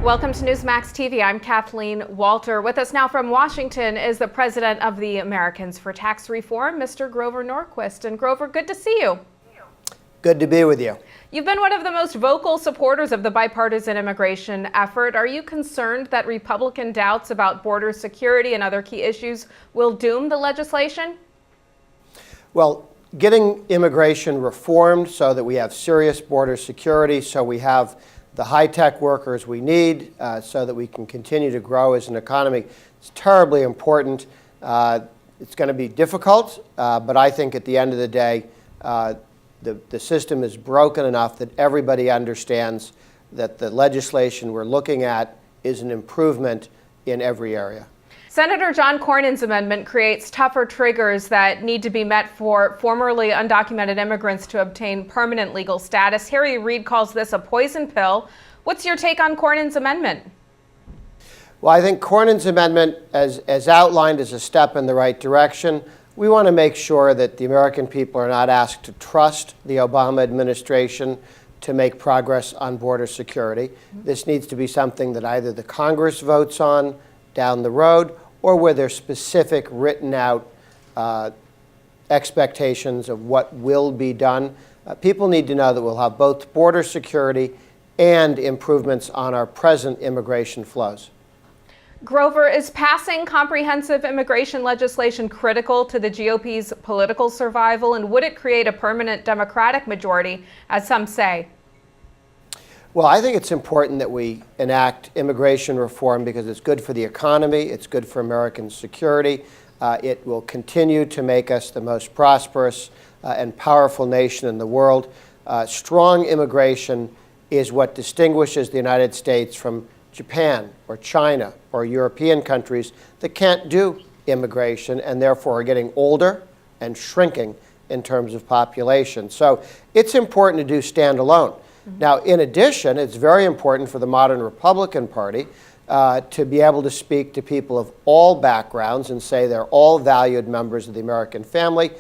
Welcome to Newsmax TV. I'm Kathleen Walter. With us now from Washington is the president of the Americans for Tax Reform, Mr. Grover Norquist. And Grover, good to see you. Good to be with you. You've been one of the most vocal supporters of the bipartisan immigration effort. Are you concerned that Republican doubts about border security and other key issues will doom the legislation? Well, getting immigration reformed so that we have serious border security, so we have the high-tech workers we need, so that we can continue to grow as an economy, is terribly important. It's going to be difficult, but I think at the end of the day, the system is broken enough that everybody understands that the legislation we're looking at is an improvement in every area. Senator John Cornyn's amendment creates tougher triggers that need to be met for formerly undocumented immigrants to obtain permanent legal status. Harry Reid calls this a poison pill. What's your take on Cornyn's amendment? Well, I think Cornyn's amendment, as outlined, is a step in the right direction. We want to make sure that the American people are not asked to trust the Obama administration to make progress on border security. This needs to be something that either the Congress votes on down the road, or where there's specific written out expectations of what will be done. People need to know that we'll have both border security and improvements on our present immigration flows. Grover, is passing comprehensive immigration legislation critical to the GOP's political survival, and would it create a permanent Democratic majority, as some say? Well, I think it's important that we enact immigration reform because it's good for the economy, it's good for American security. It will continue to make us the most prosperous and powerful nation in the world. Strong immigration is what distinguishes the United States from Japan or China or European countries that can't do immigration and therefore are getting older and shrinking in terms of population. So it's important to do standalone. Now, in addition, it's very important for the modern Republican Party to be able to speak to people of all backgrounds and say they're all valued members of the American family.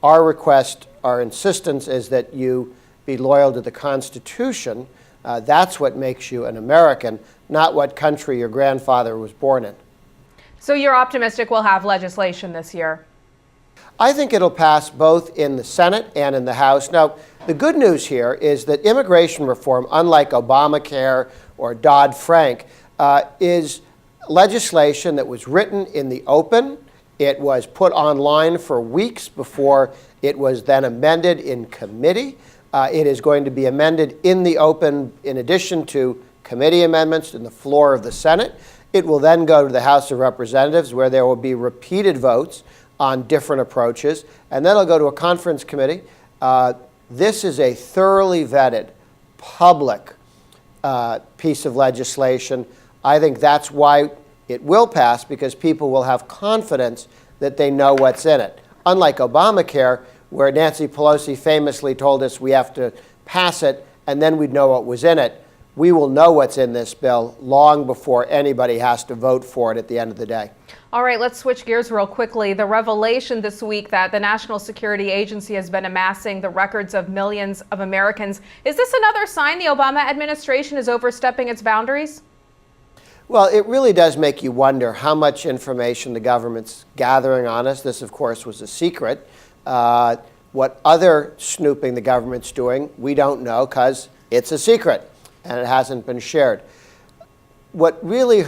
Our request, our insistence is that you be loyal to the Constitution. That's what makes you an American, not what country your grandfather was born in. So you're optimistic we'll have legislation this year? I think it'll pass both in the Senate and in the House. Now, the good news here is that immigration reform, unlike Obamacare or Dodd-Frank, is legislation that was written in the open. It was put online for weeks before it was then amended in committee. It is going to be amended in the open in addition to committee amendments in the floor of the Senate. It will then go to the House of Representatives, where there will be repeated votes on different approaches, and then it'll go to a conference committee. This is a thoroughly vetted, public piece of legislation. I think that's why it will pass, because people will have confidence that they know what's in it. Unlike Obamacare, where Nancy Pelosi famously told us we have to pass it and then we'd know what was in it, we will know what's in this bill long before anybody has to vote for it at the end of the day. All right, let's switch gears real quickly. The revelation this week that the National Security Agency has been amassing the records of millions of Americans. Is this another sign the Obama administration is overstepping its boundaries? Well, it really does make you wonder how much information the government's gathering on us. This, of course, was a secret. What other snooping the government's doing, we don't know because it's a secret and it hasn't been shared. What really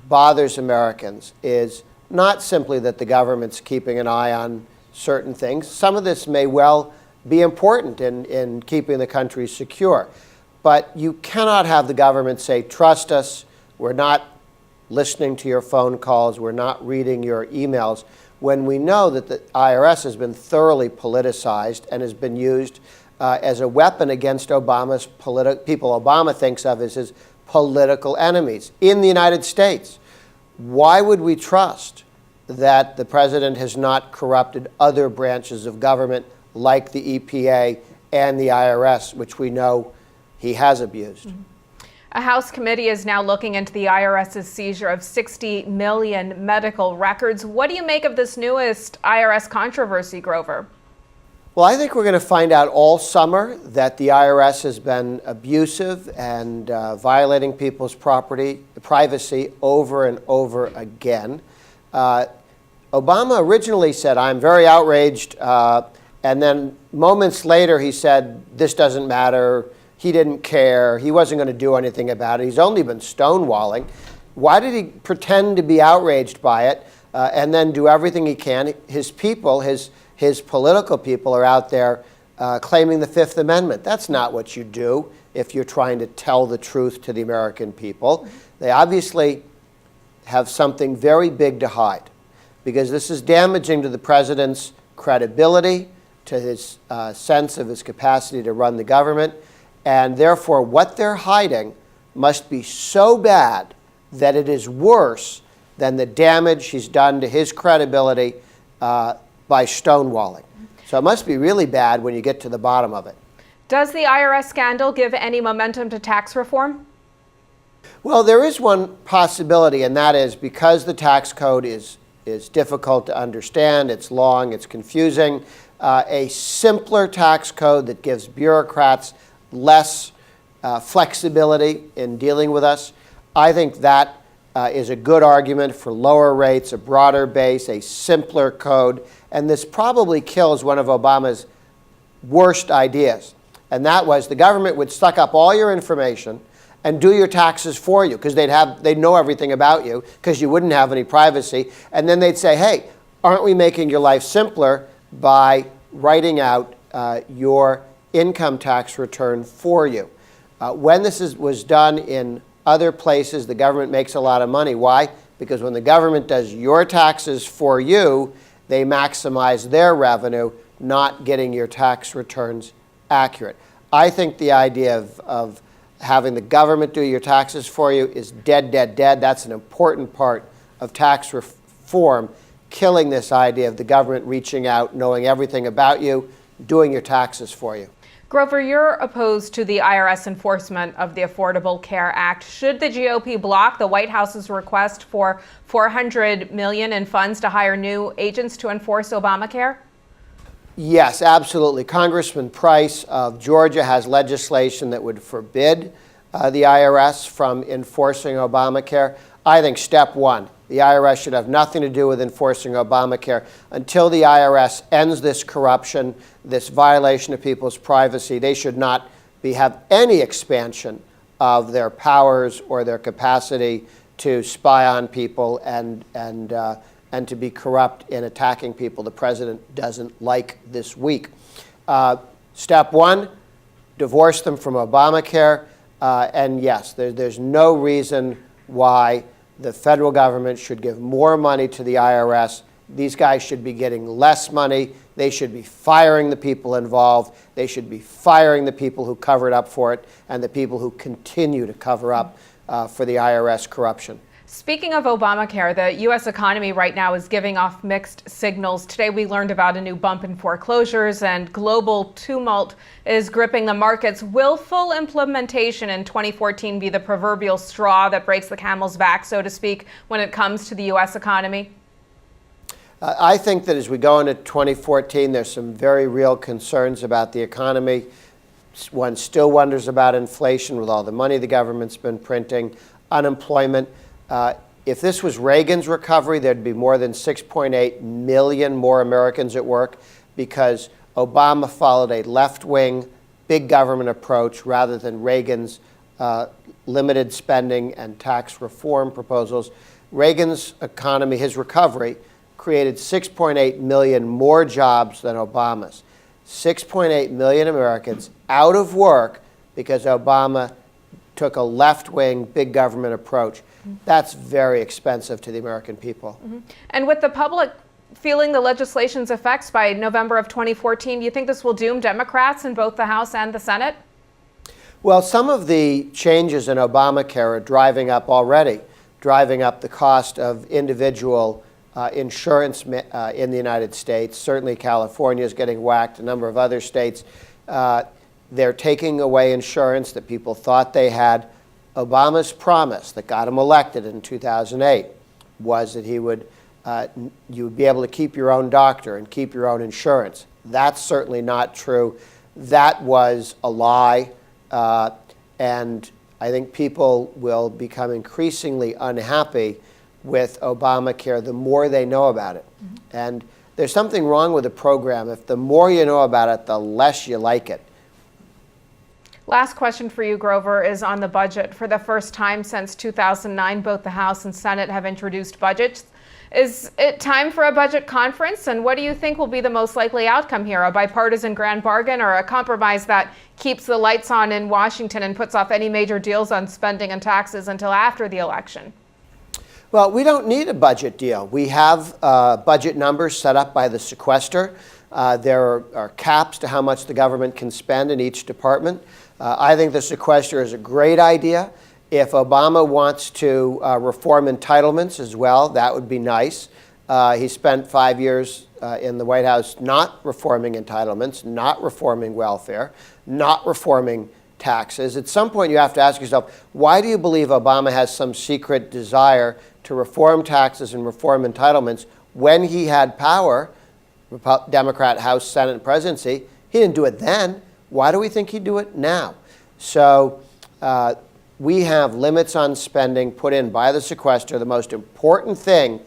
bothers Americans is not simply that the government's keeping an eye on certain things. Some of this may well be important in keeping the country secure. But you cannot have the government say, trust us, we're not listening to your phone calls, we're not reading your emails, when we know that the IRS has been thoroughly politicized and has been used as a weapon against Obama's people Obama thinks of as his political enemies in the United States. Why would we trust that the president has not corrupted other branches of government like the EPA and the IRS, which we know he has abused? Mm-hmm. A House committee is now looking into the IRS's seizure of 60 million medical records. What do you make of this newest IRS controversy, Grover? Well, I think we're going to find out all summer that the IRS has been abusive and violating people's privacy over and over again. Obama originally said, "I'm very outraged," and then moments later he said, "This doesn't matter. He didn't care. He wasn't going to do anything about it. He's only been stonewalling." Why did he pretend to be outraged by it and then do everything he can? His people, his political people are out there claiming the Fifth Amendment. That's not what you do if you're trying to tell the truth to the American people. They obviously have something very big to hide, because this is damaging to the president's credibility, to his sense of his capacity to run the government, and therefore what they're hiding must be so bad that it is worse than the damage he's done to his credibility by stonewalling. So it must be really bad when you get to the bottom of it. Does the IRS scandal give any momentum to tax reform? Well, there is one possibility, and that is because the tax code is difficult to understand, it's long, it's confusing, a simpler tax code that gives bureaucrats less flexibility in dealing with us. I think that is a good argument for lower rates, a broader base, a simpler code, and this probably kills one of Obama's worst ideas, and that was the government would suck up all your information and do your taxes for you, because they'd know everything about you, because you wouldn't have any privacy, and then they'd say, "Hey, aren't we making your life simpler by writing out your income tax return for you?" When this was done in other places, the government makes a lot of money. Why? Because when the government does your taxes for you, they maximize their revenue, not getting your tax returns accurate. I think the idea of having the government do your taxes for you is dead, dead, dead. That's an important part of tax reform, killing this idea of the government reaching out, knowing everything about you, doing your taxes for you. Grover, you're opposed to the IRS enforcement of the Affordable Care Act. Should the GOP block the White House's request for $400 million in funds to hire new agents to enforce Obamacare? Yes, absolutely. Congressman Price of Georgia has legislation that would forbid the IRS from enforcing Obamacare. I think step one, the IRS should have nothing to do with enforcing Obamacare until the IRS ends this corruption, this violation of people's privacy. They should not have any expansion of their powers or their capacity to spy on people and to be corrupt in attacking people the president doesn't like this week. Step one, divorce them from Obamacare. And yes, there's no reason why the federal government should give more money to the IRS. These guys should be getting less money. They should be firing the people involved. They should be firing the people who covered up for it and the people who continue to cover up for the IRS corruption. Speaking of Obamacare, the U.S. economy right now is giving off mixed signals. Today we learned about a new bump in foreclosures, and global tumult is gripping the markets. Will full implementation in 2014 be the proverbial straw that breaks the camel's back, so to speak, when it comes to the U.S. economy? I think that as we go into 2014, there's some very real concerns about the economy. One still wonders about inflation with all the money the government's been printing, unemployment. If this was Reagan's recovery, there'd be more than 6.8 million more Americans at work, because Obama followed a left-wing, big government approach rather than Reagan's limited spending and tax reform proposals. Reagan's economy, his recovery, created 6.8 million more jobs than Obama's. 6.8 million Americans out of work because Obama took a left-wing, big government approach. That's very expensive to the American people. Mm-hmm. And with the public feeling the legislation's effects by November of 2014, do you think this will doom Democrats in both the House and the Senate? Well, some of the changes in Obamacare are driving up the cost of individual insurance in the United States. Certainly California is getting whacked, a number of other states. They're taking away insurance that people thought they had. Obama's promise that got him elected in 2008 was that he would you would be able to keep your own doctor and keep your own insurance. That's certainly not true. That was a lie, and I think people will become increasingly unhappy with Obamacare the more they know about it. Mm-hmm. And there's something wrong with the program. If the more you know about it, the less you like it. Last question for you, Grover, is on the budget. For the first time since 2009, both the House and Senate have introduced budgets. Is it time for a budget conference? And what do you think will be the most likely outcome here? A bipartisan grand bargain or a compromise that keeps the lights on in Washington and puts off any major deals on spending and taxes until after the election? Well, we don't need a budget deal. We have budget numbers set up by the sequester. There are caps to how much the government can spend in each department. I think the sequester is a great idea. If Obama wants to reform entitlements as well, that would be nice. He spent 5 years in the White House not reforming entitlements, not reforming welfare, not reforming taxes. At some point you have to ask yourself, why do you believe Obama has some secret desire to reform taxes and reform entitlements when he had power, Democrat House, Senate, and presidency? He didn't do it then. Why do we think he'd do it now? So we have limits on spending put in by the sequester. The most important thing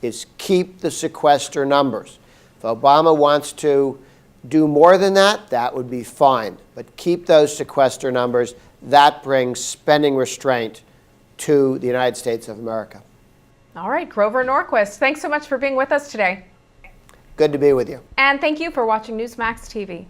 is keep the sequester numbers. If Obama wants to do more than that, that would be fine. But keep those sequester numbers. That brings spending restraint to the United States of America. All right, Grover Norquist, thanks so much for being with us today. Good to be with you. And thank you for watching Newsmax TV.